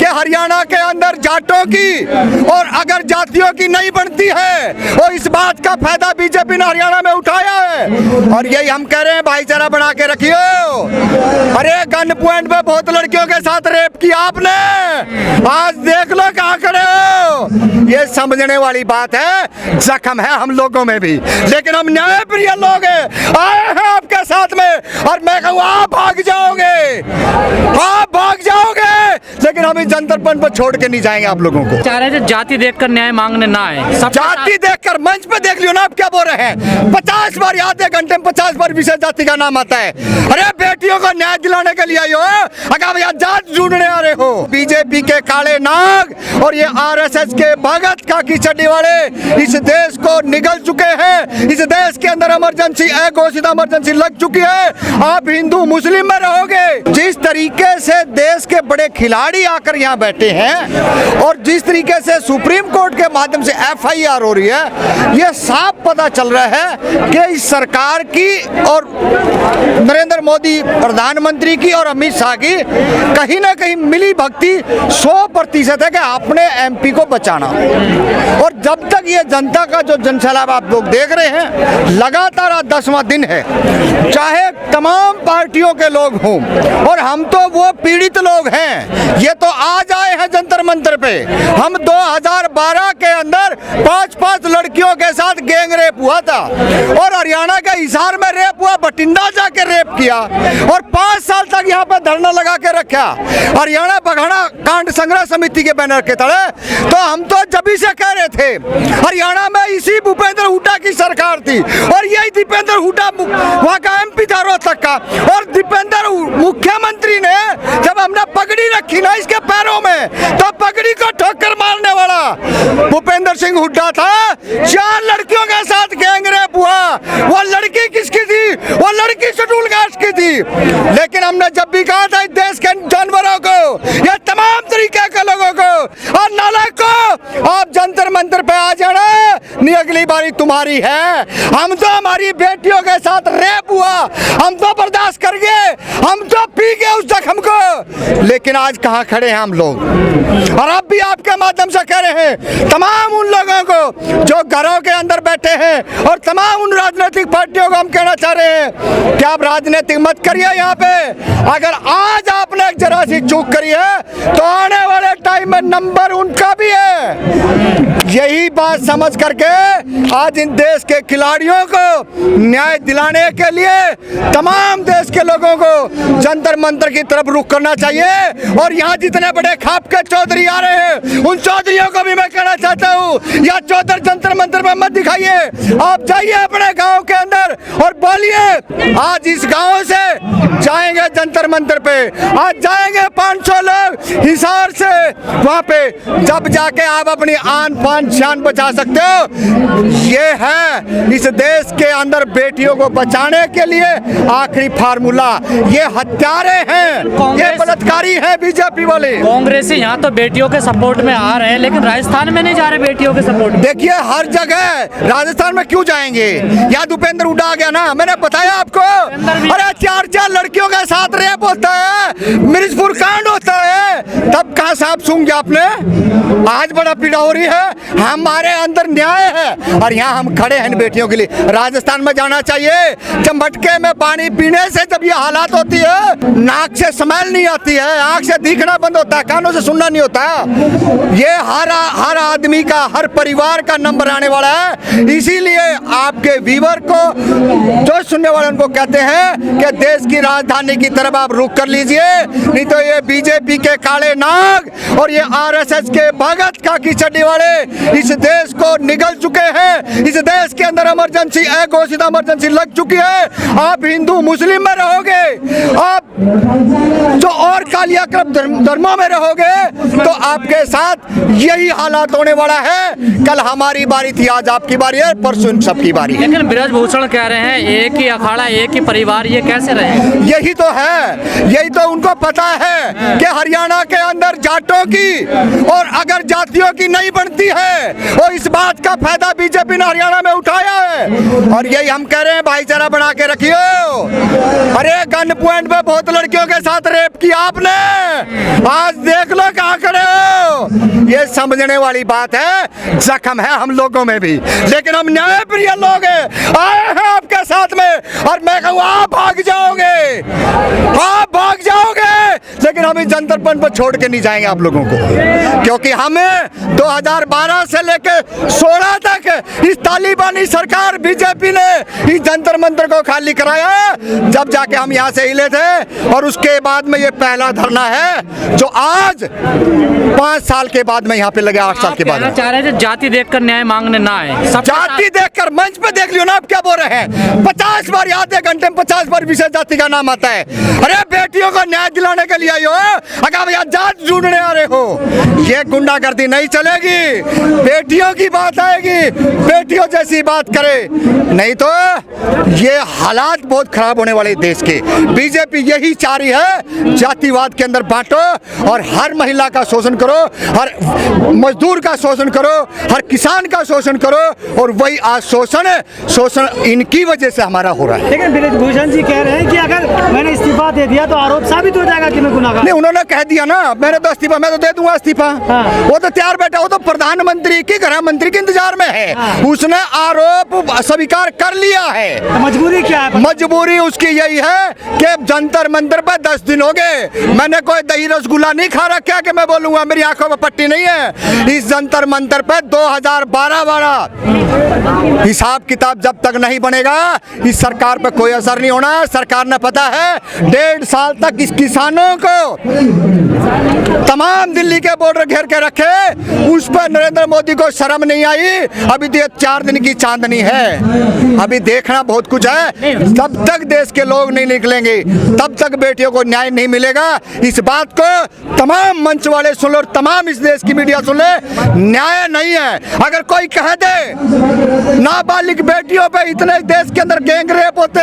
हरियाणा के अंदर जाटों की और अगर जातियों की नहीं बनती है और इस बात का फायदा बीजेपी ने हरियाणा में उठाया है। और यही हम कह रहे हैं, भाईचारा बना के रखिए। अरे गन पॉइंट पे बहुत लड़कियों के साथ रेप किया आपने, आज देख लो कहाँ खड़े हो। ये समझने वाली बात है, जख्म है हम लोगों में भी, लेकिन हम न्याय प्रिय लोग हैं, आए हैं आपके साथ में। और मैं कहूँ आप भाग जाओगे, आप भाग जाओगे, लेकिन हम इस जंतर मंच पर छोड़ के नहीं जाएंगे आप लोगों को। चाह रहे थे जाति देखकर न्याय मांगने ना आए, जाति देखकर मंच पे देख लियो ना आप क्या बोल रहे हैं। 50 बार आधे घंटे में 50 बार विशेष जाति का नाम आता है। अरे बेटियों को न्याय दिलाने के लिए आई हो, अगर भैया जात ढूंढने आ रहे हो। बीजेपी के काले नाग और ये आरएसएस के भगत खाकी चड्डी वाले इस देश को निगल चुके हैं। इस देश के अंदर इमरजेंसी, अघोषित इमरजेंसी लग चुकी है। आप हिंदू मुस्लिम में रहोगे। जिस तरीके से देश के बड़े खिलाड़ी आकर यहाँ बैठे हैं और जिस तरीके से सुप्रीम कोर्ट के माध्यम से एफआईआर हो रही है, ये साफ पता चल रहा है कि इस सरकार की और नरेंद्र मोदी प्रधानमंत्री की और अमित शाह की कहीं ना कहीं मिली भक्ति 100% है कि अपने एमपी को बचाना। और जब तक ये जनता का जो जनसैलाब आप लोग देख रहे हैं, लगातार आज 10वां दिन है, चाहे तमाम पार्टियों के लोग हों और हम तो वो पीड़ित लोग हैं। ये तो आज आए हैं जंतर मंतर पे। हम 2012 के अंदर 5-5 लड़कियों के साथ गैंग रेप हुआ था और हरियाणा के हिसार में रेप हुआ, बठिंडा जाके रेप किया और 5 साल तक यहाँ पे धरना लगा के रखा हरियाणा बघाड़ा कांड संग्रह समिति के बैनर के तले। तो हम तो जब से कह रहे थे, हरियाणा में इसी भूपेंद्र हुड्डा की सरकार थी और यही दीपेंद्र हुड्डा वहाँ का एमपी था रोहतक का। और दीपेंद्र मुख्यमंत्री ने जब हमने पगड़ी रखी ना इसके पैरों में, तो पगड़ी को ठोकर मारने वाला भूपेंद्र सिंह हुड्डा था। 4 लड़कियों के साथ गैंग रेप हुआ। वो लड़की किसकी थी? वो लड़की शेड्यूल कास्ट की थी। लेकिन हमने जब भी कहा था इस देश के जानवरों को, ये तमाम तरीके के लोगों को और नालायक को, आप जंतर मंतर पे आ जाना, नहीं अगली बारी तुम्हारी है। हम तो हमारी बेटियों के साथ रेप हुआ, हम तो बर्दाश्त कर गए, हम तो पी गए उस जख्म को। लेकिन आज कहाँ खड़े हैं हम लोग। और अब भी आपके माध्यम से कह रहे हैं तमाम उन लोगों को जो घरों के अंदर बैठे हैं और तमाम उन राजनीतिक पार्टियों को हम कहना चाह रहे हैं कि आप राजनीतिक मत करिए यहाँ पे। अगर आज आपने एक जरा सी चूक करी है तो आने वाले टाइम में नंबर उनका भी है। यही बात समझ करके आज इन देश के खिलाड़ियों को न्याय दिलाने के लिए तमाम देश के लोगों को जंतर मंतर की तरफ रुख करना चाहिए। और यहाँ जितने बड़े खाप के चौधरी आ रहे हैं, उन चौधरियों को भी मैं कहना चाहता हूँ, या चौधर जंतर मंतर पर मत दिखाइए, आप जाइए अपने गांव के अंदर और बोलिए। आज इस गांव से जाएंगे जंतर मंतर पे, आज जाएंगे 500 लोग हिसार से वहाँ पे, जब जाके आप अपनी आन पान शान बचा सकते हो। ये है इस देश के अंदर बेटियों को बचाने के लिए आखिरी फार्मूला। ये हत्यारे हैं, ये बलात्कारी हैं बीजेपी वाले। कांग्रेस यहाँ तो बेटियों के सपोर्ट में आ रहे हैं, लेकिन राजस्थान में नहीं जा रहे बेटियों के सपोर्ट में। देखिए हर जगह, राजस्थान में क्यों जाएंगे? यहाँ दीपेंद्र हुड्डा आ गया ना, मैंने बताया आपको। अरे 4 लड़कियों के साथ रेप होता है, मिर्जपुर कांड होता है, तब कहाँ सांप सूंघ गया आपने? आज बड़ा पीड़ा हो रही है, हमारे अंदर न्याय है और यहाँ हम खड़े हैं बेटियों के लिए। राजस्थान में जाना चाहिए। जब मटके में पानी पीने से जब ये हालात होती है, नाक से स्मेल नहीं आती है, आंख से दिखना बंद होता है, कानों से सुनना नहीं होता। ये हर आदमी का, हर परिवार का नंबर आने वाला है। इसीलिए आपके व्यूअर को, जो सुनने वाले उनको कहते हैं कि देश की राजधानी की तरफ आप रुख कर लीजिए, नहीं तो ये बीजेपी के काले नाग और ये आरएसएस के भगत खाकी चड्डी वाले इस देश को निगल चुके हैं। इस देश के अंदर इमरजेंसी, अघोषित इमरजेंसी लग चुकी है। आप हिंदू मुस्लिम में रहोगे, आप जो और कालियाक्रम धर्मों में रहोगे, तो आपके साथ यही हालात होने वाला है। कल हमारी बारी थी, आज आपकी बारी है, परसों इन सबकी बारी है। लेकिन बृजभूषण कह रहे हैं एक ही अखाड़ा, एक ही परिवार, ये कैसे रहे? यही तो है, यही तो उनको पता है कि हरियाणा के अंदर जाटों की और अगर जातियों की नहीं बनती है, और इस बात का फायदा बीजेपी ने हरियाणा में उठाया है। और यही हम कह रहे हैं, भाईचारा बना के रखिए। अरे गन पॉइंट पे बहुत लड़कियों के साथ रेप किया आपने, आज देख लो कहाँ खड़े ये समझने वाली बात है। जख्म है हम लोगों में भी, लेकिन हम न्याय प्रिय लोग हैं, आए हैं आपके साथ में। और मैं कहूँ आप भाग जाओगे, आप भाग जाओगे, लेकिन हम इस जंतर मंतर पर छोड़ के नहीं जाएंगे आप लोगों को, क्योंकि हमें 2012 से लेकर 16 तक इस तालिबानी सरकार बीजेपी ने इस जंतर मंतर को खाली कराया, जब जाके हम यहाँ से हिले थे। और उसके बाद में ये पहला धरना है जो आज 5 साल के बाद में यहाँ पे लगे, 8 साल के बाद। चाह रहे थे जाति देखकर न्याय मांगने ना आए, जाति देखकर मंच पे देख लियो ना आप क्या बोल रहे हैं। 50 बार आधे घंटे में 50 बार विशेष जाति का नाम आता है। अरे बेटियों को न्याय दिलाने के लिए आई हो, अगर भैया जात ढूंढने आ रहे हो। ये गुंडागर्दी नहीं चलेगी, बेटियों की बात आएगी, बेटियों जैसी बात करे, नहीं तो ये हालात बहुत खराब होने वाले देश के। बीजेपी यही चाह रही है, जातिवाद के अंदर बांटो और हर महिला का शोषण करो, हर मजदूर का शोषण करो, हर किसान का शोषण करो, और वही आज शोषण इनकी वजह से हमारा हो रहा है। लेकिन ब्रिजभूषण जी कह रहे हैं कि अगर मैंने इस्तीफा दे दिया तो आरोप साबित हो जाएगा कि मैं गुनाहगार। नहीं, उन्होंने कह दिया ना, मैंने तो इस्तीफा, मैं तो दे दूंगा इस्तीफा। हाँ। वो तो तैयार बैठा, वो तो प्रधानमंत्री की, गृह मंत्री के इंतजार में है। हाँ। उसने आरोप स्वीकार कर लिया है। तो मजबूरी क्या है? मजबूरी उसकी यही है कि जंतर मंतर पर 10 दिन हो गए, मैंने कोई दही रसगुल्ला नहीं खा रखा कि मैं बोलूंगा, मेरी आंखों में पट्टी नहीं है। इस जंतर मंतर पर 2012 वाला हिसाब किताब जब तक नहीं बनेगा, इस सरकार पर कोई असर नहीं होना। सरकार ने पता है 1.5 साल तक इस किसानों को तमाम दिल्ली के बॉर्डर घेर के रखे, उस पर नरेंद्र मोदी को शर्म नहीं आई। अभी तो 4 दिन की चांदनी है, अभी देखना बहुत कुछ है। तब तक देश के लोग नहीं निकलेंगे, तब तक बेटियों को न्याय नहीं मिलेगा। इस बात को तमाम मंच वाले सुन लो और तमाम इस देश की मीडिया सुन ले, न्याय नहीं है। अगर कोई कह दे नाबालिग बेटियों पे इतने देश के अंदर गैंग रेप होते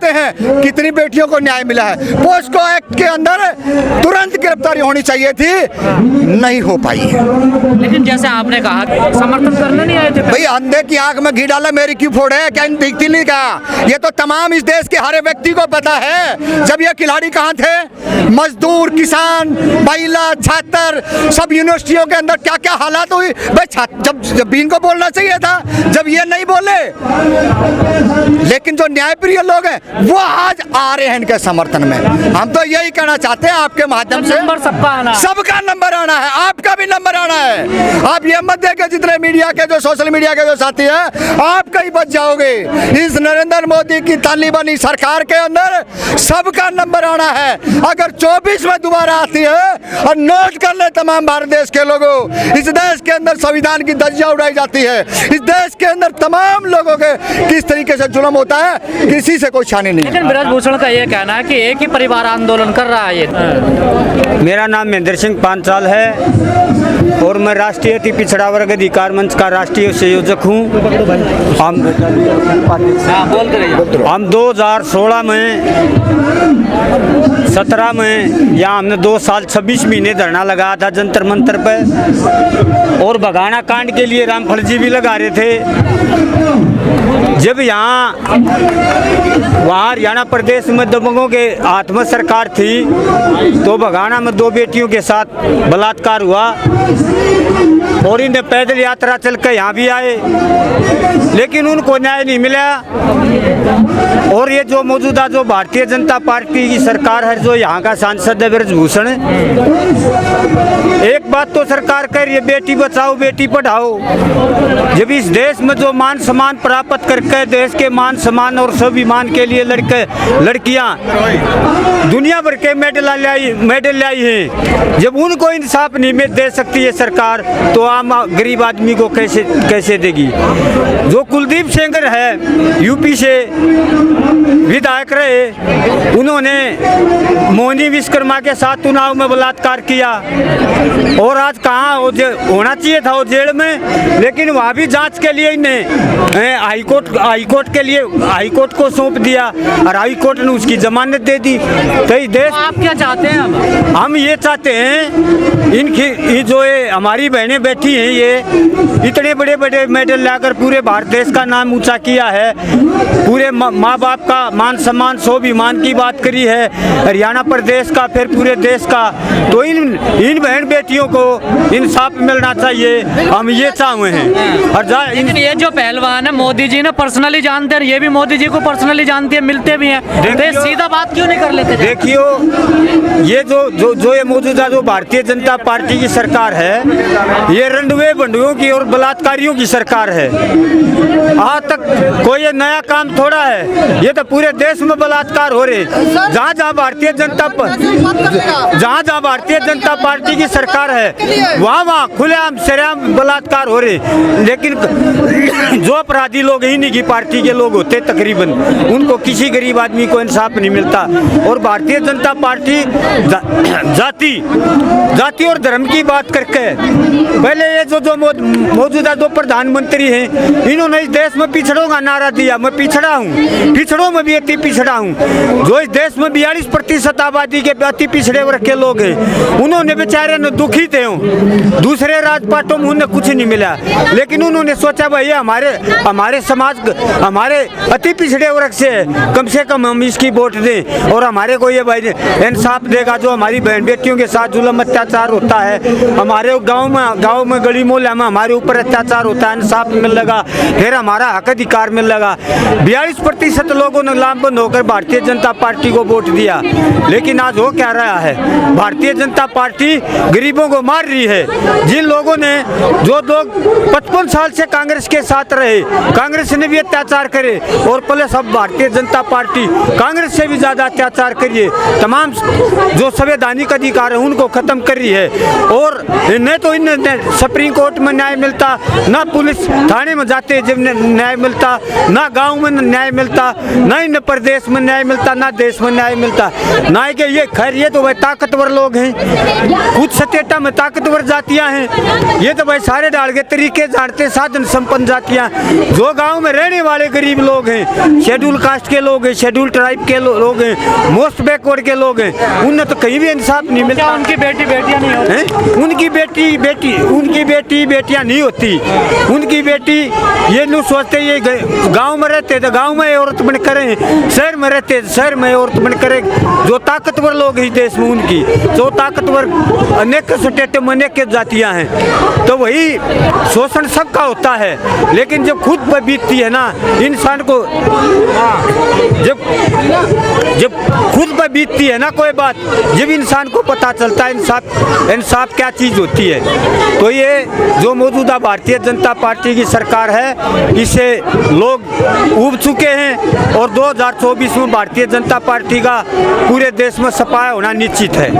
हैं, कितनी बेटियों को न्याय मिला है? पोस्को एक्ट के अंदर तुरंत गिरफ्तारी होनी चाहिए थी, नहीं हो पाई है। लेकिन जैसे आपने कहा समर्थन करने नहीं आए थे भाई, अंधे की आंख में घी डाला मेरी क्यों फोड़े, क्या दिखती नहीं का? ये तो तमाम इस देश के हर व्यक्ति को पता है। जब ये खिलाड़ी कहाँ थे, मजदूर, किसान, महिला, छात्र, सब यूनिवर्सिटियों के अंदर क्या क्या हालात हुई भाई। जब इनको बोलना चाहिए था, जब ये नहीं बोले। लेकिन जो न्यायप्रिय लोग हैं वो आज आ रहे हैं इनके समर्थन में। हम तो यही कहना चाहते हैं आपके माध्यम से, सबका नंबर आना है, आपका भी नंबर आना है। आप ये मत देखें जितने मीडिया के, जो सोशल मीडिया के जो साथी हैं, आप कहीं बच जाओगे। इस नरेंद्र मोदी की तालिबानी सरकार के अंदर सबका नंबर आना है। अगर 24 में दोबारा आती है, और नोट कर ले तमाम भारत देश के लोगों, इस देश के अंदर संविधान की धज्जियां उड़ाई जाती है, इस देश के अंदर तमाम लोगों के किस तरीके से जुल्म होता है, किसी से कोई छानी नहीं। लेकिन ब्रिजभूषण का ये कहना है कि एक ही परिवार आंदोलन कर रहा है। ये मेरा नाम महेंद्र सिंह पांचाल है और मैं राष्ट्रीय अति पिछड़ा वर्ग अधिकार मंच का राष्ट्रीय संयोजक हूँ। हम 2016 में 17 में यहाँ हमने 2 साल 26 महीने धरना लगाया था जंतर मंतर पर, और बघाना कांड के लिए रामफल जी भी लगा रहे थे। जब यहाँ वहाँ हरियाणा प्रदेश में दबंगों के हाथ में सरकार थी, तो बघाना में 2 बेटियों के साथ बलात्कार हुआ और इन्हें पैदल यात्रा चल कर यहाँ भी आए, लेकिन उनको न्याय नहीं मिला। और ये जो मौजूदा जो भारतीय जनता पार्टी की सरकार है, जो यहाँ का सांसद है ब्रिजभूषण, एक बात तो सरकार कह रही है बेटी बचाओ बेटी पढ़ाओ। जब इस देश में जो मान सम्मान प्राप्त करके देश के मान सम्मान और स्वाभिमान के लिए लड़कियां दुनिया भर के मेडल लाई हैं, जब उनको इंसाफ नहीं दे सकती है सरकार, तो आम गरीब आदमी को कैसे देगी? जो कुलदीप सेंगर है, यूपी से विधायक रहे, उन्होंने मोहनी विश्वकर्मा के साथ चुनाव में बलात्कार किया, और आज कहाँ होना चाहिए था वो जेल में, लेकिन वहाँ भी जांच के लिए इन्हें हाईकोर्ट को सौंप दिया और हाईकोर्ट ने उसकी जमानत दे दी। तो इस देश आप क्या चाहते हैं? हम ये चाहते हैं इनकी जो हमारी बहनें बैठी हैं, ये इतने बड़े बड़े मेडल लाकर पूरे भारत देश का नाम ऊंचा किया है, पूरे माँ बाप का मान सम्मान स्वाभिमान की बात करी है, हरियाणा प्रदेश का, फिर पूरे देश का। तो इन बहन बेटियों को इंसाफ मिलना चाहिए, हम ये चाहते हैं। और लेकिन ये जो पहलवान है मोदी जी ने पर्सनली जानते हैं, ये भी मोदी जी को पर्सनली जानती है, मिलते भी हैं, तो ये सीधा बात क्यों नहीं कर लेते? देखियो, ये जो ये मौजूदा जो भारतीय जनता पार्टी की सरकार है, ये रंडवे बंडुओं की और बलात्कारियों की सरकार है। आज तक कोई ये नया काम थोड़ा है, ये तो पूरे देश में बलात्कार हो रहे। जहाँ जहाँ भारतीय जनता पार्टी की सरकार है, वहाँ खुलेआम सरेआम बलात्कार हो रहे। लेकिन जो अपराधी लोग इन्हीं की पार्टी के लोग होते तकरीबन, उनको किसी गरीब आदमी को इंसाफ नहीं मिलता। और भारतीय जनता पार्टी जाति और धर्म की बात करके, पहले ये जो मौजूदा जो प्रधानमंत्री हैं, इन्होंने इस देश में पिछड़ों का नारा दिया। मैं पिछड़ा हूँ, पिछड़ों में भी अति पिछड़ा हूँ। जो इस देश में 42% आबादी के अति पिछड़े वर्ग के लोग हैं, उन्होंने बेचारे न दुखी थे। दूसरे राजपाटों में उन्हें कुछ नहीं मिला, लेकिन उन्होंने सोचा भाई हमारे समाज, हमारे अति पिछड़े वर्ग से कम हम इसकी वोट दें और हमारे को ये भाई इंसाफ देगा। जो हमारी बहन बेटियों के साथ जुल्म अत्याचार होता है, हमारे गांव में गली मोहल्ला में हमारे ऊपर अत्याचार होता है, इंसाफ मिलेगा, फिर हमारा हक अधिकार मिलेगा। 42% लोगों ने लामबंद होकर भारतीय जनता पार्टी को वोट दिया। लेकिन आज हो क्या रहा है, भारतीय जनता पार्टी गरीबों को मार रही है। जिन लोगों ने जो लोग 55 साल से कांग्रेस के साथ रहे, कांग्रेस ने भी अत्याचार करे, और प्लस अब भारतीय जनता पार्टी कांग्रेस से भी ज्यादा अत्याचार करिए, तमाम जो संवैधानिक अधिकार है उनको खत्म कर रही है। और न तो इन्हें सुप्रीम कोर्ट में न्याय मिलता, ना पुलिस थाने में जाते जब न्याय मिलता, ना गांव में न्याय मिलता, ना इन प्रदेश में न्याय मिलता, ना देश में न्याय मिलता। ना कि ये खैर ये तो भाई ताकतवर लोग हैं, कुछ सतेटा में ताकतवर जातियां हैं, ये तो भाई सारे डाल के तरीके जानते, साधन संपन्न जातियां। जो गांव में रहने वाले गरीब लोग हैं, शेड्यूल कास्ट के लोग हैं, शेड्यूल ट्राइब के लोग हैं, मोस्ट बैकवर्ड के लोग हैं, उन्हें तो कहीं भी इंसाफ नहीं मिलता। उनकी बेटियां नहीं होती, उनकी बेटियां नहीं होती। उनकी बेटी ये नहीं सोचते ये गांव में रहते तो गांव में औरत बन करें, शहर में रहते शहर में औरत बन करें। जो ताकतवर लोग इस देश में, उनकी जो ताकतवर अनेक स्टेट में अनेक जातियां हैं, तो वही शोषण सबका होता है। लेकिन जब खुद पर बीतती है ना इंसान को, जब खुद पर बीतती है ना कोई बात, जब इंसान को पता चलता है इंसाफ क्या चीज होती है। तो ये जो मौजूदा भारतीय जनता पार्टी की सरकार है, इसे लोग ऊब चुके हैं और 2024 में भारतीय जनता पार्टी का पूरे देश में सफाया होना निश्चित है।